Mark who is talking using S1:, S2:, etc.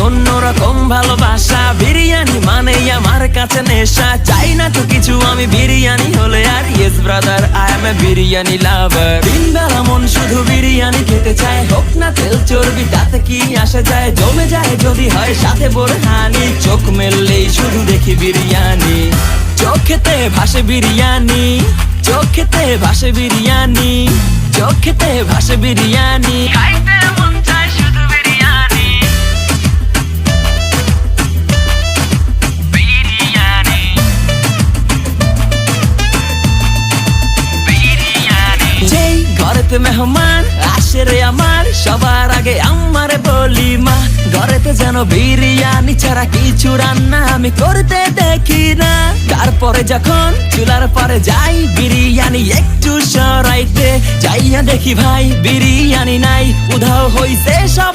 S1: অন্যরকম ভালোবাসা। বিরিয়ানি মানেই আমার কাছে নেশা, চাই না তো কিছু আমি বিরিয়ানি হলে আর। Yes brother, I M A biryani লাভার। দিন বেলা মন শুধু বিরিয়ানি খেতে চায়, হোক না তেল চর্বি তাতে কি আসে যায়। জমে যায় যদি হয় সাথে বোরহানি, চোখ মেললেই শুধু দেখি বিরিয়ানি। চোখেতে ভাসে বিরিয়ানি, চোখেতে ভাসে বিরিয়ানি, চোখেতে ভাসে বিরিয়ানি। খাইতে মন চায় শুধু বিরিয়ানি, বিরিয়ানি, বিরিয়ানি। যেই ঘরেতে মেহমান আসে রে আমার, সবার আগে আমারে বলি মা। ঘরেতে যেন বিরিয়ানি ছাড়া কিছু রান্না আমি করতে দেখি না। তারপরে যখন চুলার পরে যাই বিরিয়ানি একটু সরাইতে, যাইয়া দেখি ভাই বিরিয়ানি নাই, উধাও হইছে সব।